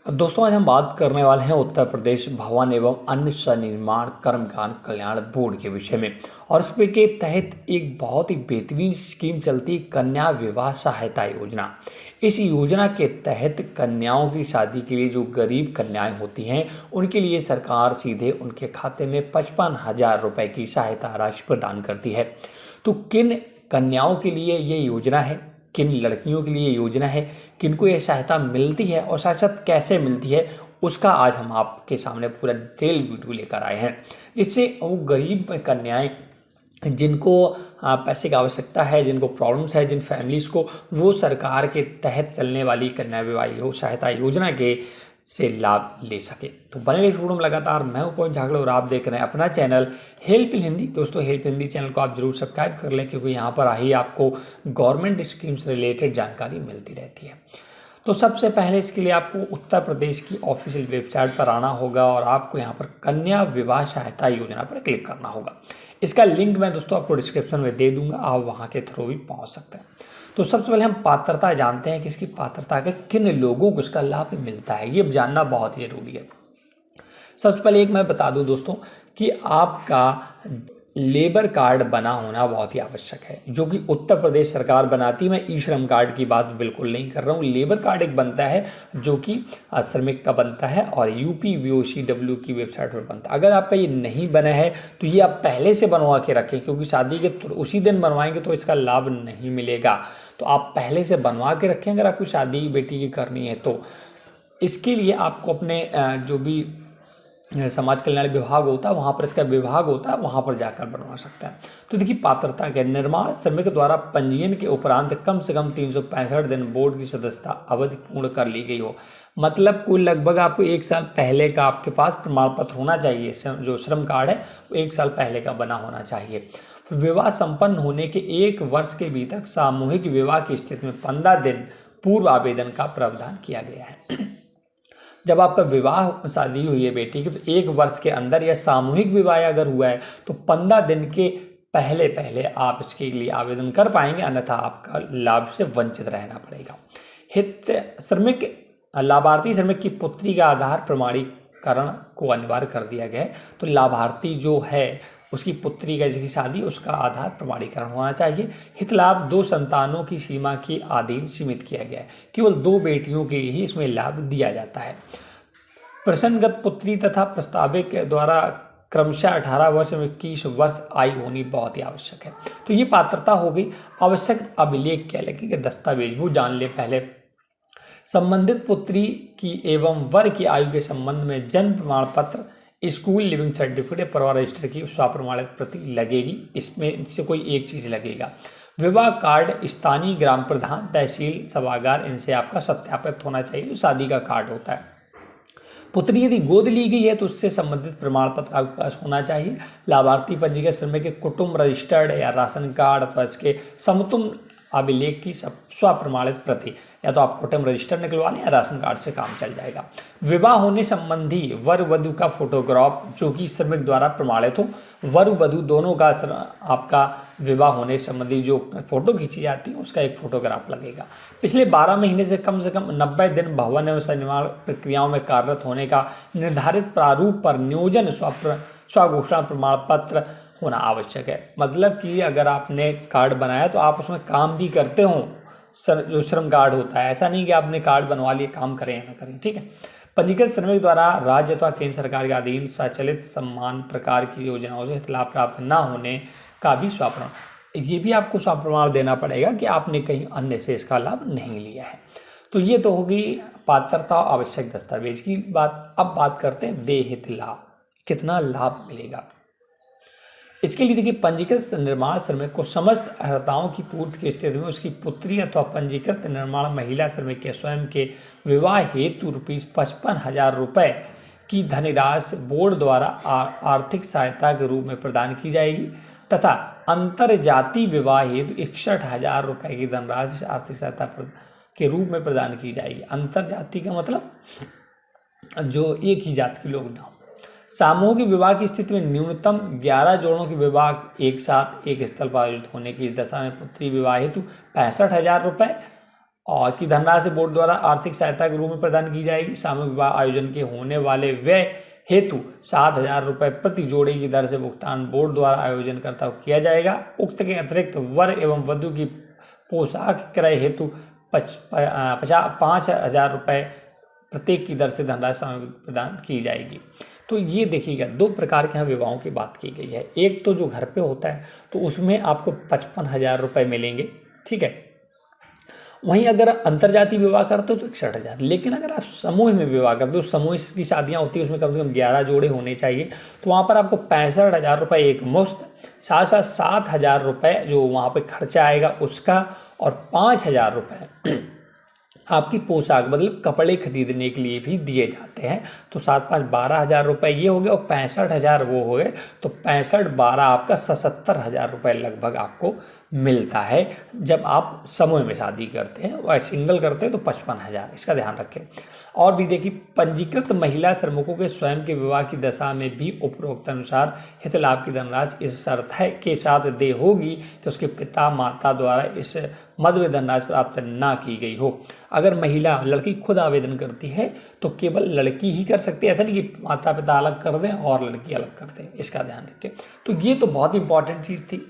दोस्तों आज हम बात करने वाले हैं उत्तर प्रदेश भवन एवं अन्य सनिर्माण कर्मकार कल्याण बोर्ड के विषय में। और उसके के तहत एक बहुत ही बेहतरीन स्कीम चलती है, कन्या विवाह सहायता योजना। इस योजना के तहत कन्याओं की शादी के लिए जो गरीब कन्याएं होती हैं उनके लिए सरकार सीधे उनके खाते में 55,000 रुपये की सहायता राशि प्रदान करती है। तो किन कन्याओं के लिए ये योजना है, किन लड़कियों के लिए योजना है, किनको ये सहायता मिलती है और साथ साथ कैसे मिलती है, उसका आज हम आपके सामने पूरा डिटेल वीडियो लेकर आए हैं, जिससे वो गरीब कन्याएं जिनको पैसे की आवश्यकता है, जिनको प्रॉब्लम्स है, जिन फैमिलीज़ को, वो सरकार के तहत चलने वाली कन्या विवाह सहायता योजना के से लाभ ले सके। तो बने रहिए वीडियो में लगातार। मैं हूं पवन झागड़ और आप देख रहे हैं अपना चैनल हेल्प इन हिंदी। दोस्तों हेल्प हिंदी चैनल को आप जरूर सब्सक्राइब कर लें, क्योंकि यहाँ पर ही आपको गवर्नमेंट स्कीम से रिलेटेड जानकारी मिलती रहती है। तो सबसे पहले इसके लिए आपको उत्तर प्रदेश की ऑफिशियल वेबसाइट पर आना होगा और आपको यहाँ पर कन्या विवाह सहायता योजना पर क्लिक करना होगा। इसका लिंक मैं दोस्तों आपको डिस्क्रिप्शन में दे दूंगा, आप वहाँ के थ्रू भी पहुँच सकते हैं। तो सबसे पहले हम पात्रता जानते हैं कि इसकी पात्रता के किन लोगों को इसका लाभ मिलता है, ये जानना बहुत जरूरी है। सबसे पहले एक मैं बता दूं दोस्तों कि आपका लेबर कार्ड बना होना बहुत ही आवश्यक है, जो कि उत्तर प्रदेश सरकार बनाती है। मैं ई श्रम कार्ड की बात बिल्कुल नहीं कर रहा हूँ। लेबर कार्ड एक बनता है जो कि श्रमिक का बनता है और UPVOCW की वेबसाइट पर बनता है। अगर आपका ये नहीं बना है तो ये आप पहले से बनवा के रखें, क्योंकि शादी के उसी दिन बनवाएंगे तो इसका लाभ नहीं मिलेगा। तो आप पहले से बनवा के रखें अगर आपकी शादी बेटी की करनी है तो। इसके लिए आपको अपने जो भी समाज कल्याण विभाग होता है, वहाँ पर इसका विभाग होता है, वहाँ पर जाकर बनवा सकता है। तो देखिए पात्रता के निर्माण श्रमिक द्वारा पंजीयन के उपरांत कम से कम 365 दिन बोर्ड की सदस्यता अवधि पूर्ण कर ली गई हो। मतलब कुल लगभग आपको 1 साल पहले का आपके पास प्रमाण पत्र होना चाहिए। जो श्रम कार्ड है वो 1 साल पहले का बना होना चाहिए। विवाह संपन्न होने के 1 वर्ष के भीतर सामूहिक विवाह की स्थिति में 15 दिन पूर्व आवेदन का प्रावधान किया गया है। जब आपका विवाह शादी हुई है बेटी की तो 1 वर्ष के अंदर या सामूहिक विवाह अगर हुआ है तो 15 दिन के पहले पहले आप इसके लिए आवेदन कर पाएंगे, अन्यथा आपका लाभ से वंचित रहना पड़ेगा। हित श्रमिक लाभार्थी श्रमिक की पुत्री का आधार प्रमाणीकरण को अनिवार्य कर दिया गया है। तो लाभार्थी जो है उसकी पुत्री का जिसकी शादी, उसका आधार प्रमाणीकरण होना चाहिए। हित लाभ 2 संतानों की सीमा के अधीन सीमित किया गया है। केवल 2 बेटियों के ही इसमें लाभ दिया जाता है। प्रसन्नगत पुत्री तथा प्रस्तावित के द्वारा क्रमशः 18 वर्ष में 21 वर्ष आयु होनी बहुत ही आवश्यक है। तो ये पात्रता हो गई। आवश्यक अभिलेख क्या लगेगा, दस्तावेज वो जान ले पहले। संबंधित पुत्री की एवं वर की आयु के संबंध में जन्म प्रमाण पत्र, स्कूल लिविंग सर्टिफिकेट, परिवार रजिस्टर की स्वप्रमाणित प्रति लगेगी। इसमें इनसे कोई एक चीज़ लगेगा। विवाह कार्ड स्थानीय ग्राम प्रधान, तहसील सभागार, इनसे आपका सत्यापित होना चाहिए, जो शादी का कार्ड होता है। पुत्री यदि गोद ली गई है तो उससे संबंधित प्रमाण पत्र आपके पास होना चाहिए। लाभार्थी पंजीकृत श्रमिक के कुटुंब रजिस्टर्ड या राशन कार्ड अथवा इसके समतुल्य अभिलेख की स्वप्रमाणित प्रति, या तो आप कुटुंब रजिस्टर निकलवा लें या राशन कार्ड से काम चल जाएगा। विवाह होने संबंधी वर वधु का फोटोग्राफ जो कि श्रमिक द्वारा प्रमाणित हो। वर वधु दोनों का आपका विवाह होने संबंधी जो फोटो खींची जाती है उसका एक फोटोग्राफ लगेगा। पिछले 12 महीने से कम 90 दिन भवन एवं सनिर्माण प्रक्रियाओं में कार्यरत होने का निर्धारित प्रारूप पर नियोजन स्वघोषणा प्रमाण पत्र होना आवश्यक है। मतलब कि अगर आपने कार्ड बनाया तो आप उसमें काम भी करते हो, जो श्रम कार्ड होता है। ऐसा नहीं कि आपने कार्ड बनवा लिए काम करें या ना करें, ठीक है। पंजीकृत श्रमिक द्वारा राज्य अथवा केंद्र सरकार के अधीन संचालित समान प्रकार की योजनाओं से लाभ प्राप्त न होने का भी स्वप्रमाण, ये भी आपको स्वप्रमाण देना पड़ेगा कि आपने कहीं अन्य से इसका लाभ नहीं लिया है। तो ये तो होगी पात्रता आवश्यक दस्तावेज की बात। अब बात करते हैं देहित लाभ, कितना लाभ मिलेगा। इसके लिए देखिए पंजीकृत निर्माण श्रमिक को समस्त अर्हताओं की पूर्ति की स्थिति में उसकी पुत्री अथवा पंजीकृत निर्माण महिला श्रमिक के स्वयं के विवाह हेतु ₹55,000 रुपये की धनराशि बोर्ड द्वारा आर्थिक सहायता के रूप में प्रदान की जाएगी तथा अंतर जाति विवाह हेतु 61,000 रुपये की धनराशि आर्थिक सहायता के रूप में प्रदान की जाएगी। अंतर जाति का मतलब जो एक ही जात के लोग ना हो। सामूहिक विवाह की स्थिति में न्यूनतम 11 जोड़ों के विवाह एक साथ एक स्थल पर आयोजित होने की दशा में पुत्री विवाह हेतु 65,000 रुपये और कि धनराशि बोर्ड द्वारा आर्थिक सहायता के रूप में प्रदान की जाएगी। सामूहिक विवाह आयोजन के होने वाले व्यय हेतु 7,000 रुपये प्रति जोड़े की दर से भुगतान बोर्ड द्वारा आयोजन करता हुआ किया जाएगा। उक्त के अतिरिक्त वर एवं वधू की पोशाक क्रय हेतु 5,000 रुपये प्रत्येक की दर से धनराशि सामग्री प्रदान की जाएगी। तो ये देखिएगा, दो प्रकार के यहाँ विवाहों की बात की गई है। एक तो जो घर पे होता है तो उसमें आपको 55,000 रुपये मिलेंगे, ठीक है। वहीं अगर अंतर्जातीय विवाह करते हो तो 61,000। लेकिन अगर आप समूह में विवाह करते हो, समूह की शादियाँ होती है, उसमें कम से कम 11 जोड़े होने चाहिए, तो वहाँ पर आपको 65,000 रुपये एक मुश्त, साथ साथ 7,000 रुपये जो वहाँ पे खर्चा आएगा उसका, और 5,000 रुपये आपकी पोशाक मतलब कपड़े खरीदने के लिए भी दिए जाते हैं। तो 7-5 12,000 रुपये ये हो गए, और 65,000 वो हो गए, तो 65-12 आपका 77,000 रुपये लगभग आपको मिलता है जब आप समूह में शादी करते हैं। और सिंगल करते हैं तो 55,000, इसका ध्यान रखें। और भी देखिए, पंजीकृत महिला श्रमिकों के स्वयं के विवाह की दशा में भी उपरोक्त अनुसार हित लाभ की धनराशि इस शर्त है के साथ दे होगी कि उसके पिता माता द्वारा इस मद में धनराशि प्राप्त ना की गई हो। अगर महिला लड़की खुद आवेदन करती है तो केवल लड़की ही कर सकती है, ऐसा नहीं कि माता पिता अलग कर दें और लड़की अलग कर दें, इसका ध्यान रखें। तो ये तो बहुत इंपॉर्टेंट चीज़ थी,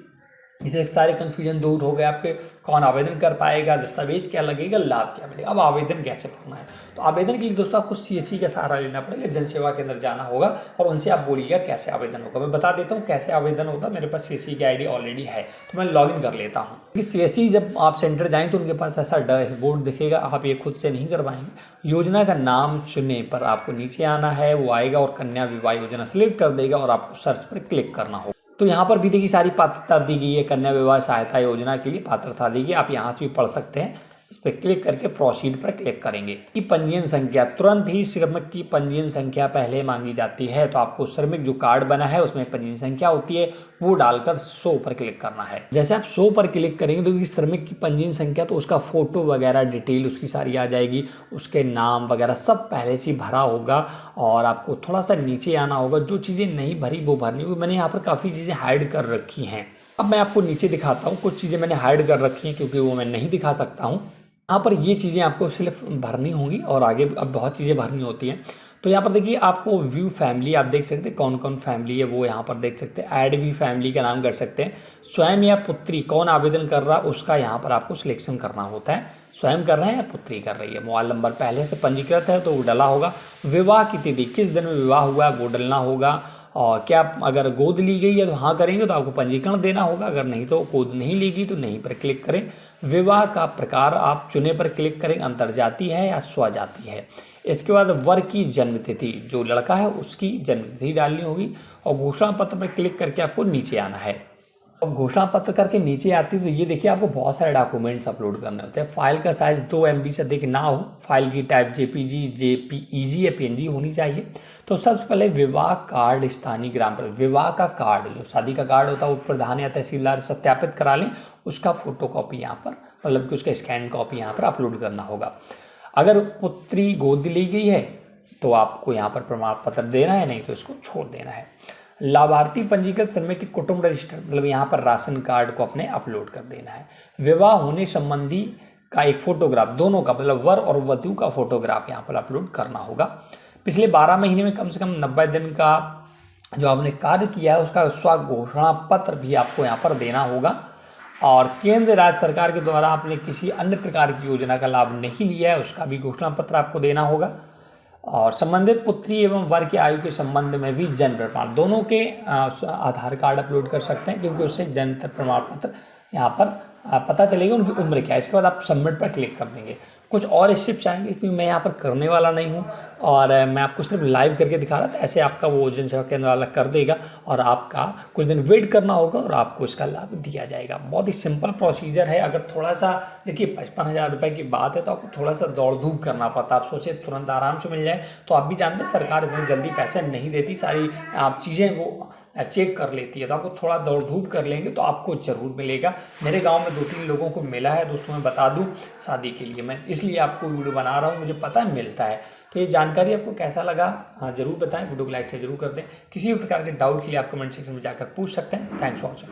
इससे सारे कन्फ्यूजन दूर हो गए आपके। कौन आवेदन कर पाएगा, दस्तावेज क्या लगेगा, लाभ क्या मिलेगा। अब आवेदन कैसे करना है, तो आवेदन के लिए दोस्तों आपको CSC का सहारा लेना पड़ेगा। जन सेवा के अंदर जाना होगा और उनसे आप बोलिएगा कैसे आवेदन होगा। मैं बता देता हूँ कैसे आवेदन होता है, मेरे पास CSC की ID ऑलरेडी है, तो मैं लॉगिन कर लेता हूँ। CSC जब आप सेंटर जाएँ तो उनके पास ऐसा डैशबोर्ड दिखेगा, आप ये खुद से नहीं करवाएंगे। योजना का नाम चुनने पर आपको नीचे आना है, वो आएगा और कन्या विवाह योजना सेलेक्ट कर देगा और आपको सर्च पर क्लिक करना होगा। तो यहाँ पर भी देखिए सारी पात्रता दी गई है, कन्या विवाह सहायता योजना के लिए पात्रता दी गई, आप यहाँ से भी पढ़ सकते हैं। इस पर क्लिक करके प्रोसीड पर क्लिक करेंगे। कि पंजीयन संख्या, तुरंत ही श्रमिक की पंजीयन संख्या पहले मांगी जाती है, तो आपको श्रमिक जो कार्ड बना है उसमें पंजीयन संख्या होती है, वो डालकर 100 पर क्लिक करना है। जैसे आप 100 पर क्लिक करेंगे तो श्रमिक की पंजीयन संख्या, तो उसका फोटो वगैरह डिटेल उसकी सारी आ जाएगी, उसके नाम वगैरह सब पहले से ही भरा होगा। और आपको थोड़ा सा नीचे आना होगा, जो चीज़ें नहीं भरी वो भरनी होगी। मैंने यहाँ पर काफ़ी चीज़ें हाइड कर रखी हैं, अब मैं आपको नीचे दिखाता हूँ। कुछ चीज़ें मैंने हाइड कर रखी हैं क्योंकि वो मैं नहीं दिखा सकता हूँ। यहाँ पर ये चीज़ें आपको सिर्फ भरनी होंगी और आगे अब बहुत चीज़ें भरनी होती हैं। तो यहाँ पर देखिए आपको व्यू फैमिली, आप देख सकते हैं कौन कौन फैमिली है वो यहाँ पर देख सकते हैं। ऐड भी फैमिली का नाम कर सकते हैं। स्वयं या पुत्री, कौन आवेदन कर रहा है उसका यहाँ पर आपको सिलेक्शन करना होता है, स्वयं कर रहे हैं या पुत्री कर रही है। मोबाइल नंबर पहले से पंजीकृत है तो वो डला होगा। विवाह की तिथि, किस दिन में विवाह हुआ है वो डलना होगा। और क्या अगर गोद ली गई है तो हाँ करेंगे तो आपको पंजीकरण देना होगा, अगर नहीं तो गोद नहीं ली गई तो नहीं पर क्लिक करें। विवाह का प्रकार आप चुने पर क्लिक करें, अंतर्जातीय है या स्वजातीय है। इसके बाद वर की जन्मतिथि, जो लड़का है उसकी जन्मतिथि डालनी होगी। और घोषणा पत्र पर क्लिक करके आपको नीचे आना है। अब घोषणा पत्र करके नीचे आती है तो ये देखिए आपको बहुत सारे डॉक्यूमेंट्स अपलोड करने होते हैं। फाइल का साइज 2 MB से अधिक ना हो, फाइल की टाइप JPG, JPEG या PNG होनी चाहिए। तो सबसे पहले विवाह कार्ड स्थानीय ग्राम पंचायत, विवाह का कार्ड जो शादी का कार्ड होता है वो प्रधान या तहसीलदार सत्यापित करा लें, उसका फोटोकॉपी यहाँ पर मतलब कि उसका स्कैन कॉपी यहाँ पर अपलोड करना होगा। अगर पुत्री गोद ली गई है तो आपको यहाँ पर प्रमाण पत्र देना है, नहीं तो इसको छोड़ देना है। लाभार्थी पंजीकृत श्रमिक के कुटुंब रजिस्टर, मतलब यहाँ पर राशन कार्ड को अपने अपलोड कर देना है। विवाह होने संबंधी का एक फोटोग्राफ, दोनों का मतलब वर और वधू का फोटोग्राफ यहाँ पर अपलोड करना होगा। पिछले 12 महीने में कम से कम 90 दिन का जो आपने कार्य किया है उसका स्वघोषणा पत्र भी आपको यहाँ पर देना होगा। और केंद्र राज्य सरकार के द्वारा आपने किसी अन्य प्रकार की योजना का लाभ नहीं लिया है उसका भी घोषणा पत्र आपको देना होगा। और संबंधित पुत्री एवं वर की आयु के संबंध में भी जन्म प्रमाण, दोनों के आधार कार्ड अपलोड कर सकते हैं क्योंकि उससे जन्म प्रमाण पत्र यहाँ पर पता चलेगा उनकी उम्र क्या है। इसके बाद आप सबमिट पर क्लिक कर देंगे। कुछ और स्टेप्स आएंगे क्योंकि मैं यहाँ पर करने वाला नहीं हूँ और मैं आपको सिर्फ लाइव करके दिखा रहा था, ऐसे आपका वो जन सेवा केंद्र वाला कर देगा और आपका कुछ दिन वेट करना होगा और आपको इसका लाभ दिया जाएगा। बहुत ही सिंपल प्रोसीजर है। अगर थोड़ा सा देखिए 55,000 रुपये की बात है तो आपको थोड़ा सा दौड़ धूप करना पड़ता है। आप सोचिए तुरंत आराम से मिल जाए, तो आप भी जानते हैं सरकार इतनी जल्दी पैसे नहीं देती, सारी आप चीज़ें वो चेक कर लेती है, तो आपको थोड़ा दौड़ धूप कर लेंगे तो आपको ज़रूर मिलेगा। मेरे गांव में 2-3 लोगों को मिला है दोस्तों, मैं बता दूं शादी के लिए, मैं इसलिए आपको वीडियो बना रहा हूं, मुझे पता है मिलता है। तो ये जानकारी आपको कैसा लगा हाँ ज़रूर बताएं, वीडियो को लाइक से जरूर कर दें। किसी भी प्रकार के डाउट के लिए आप कमेंट सेक्शन में जाकर पूछ सकते हैं। Thanks for watching.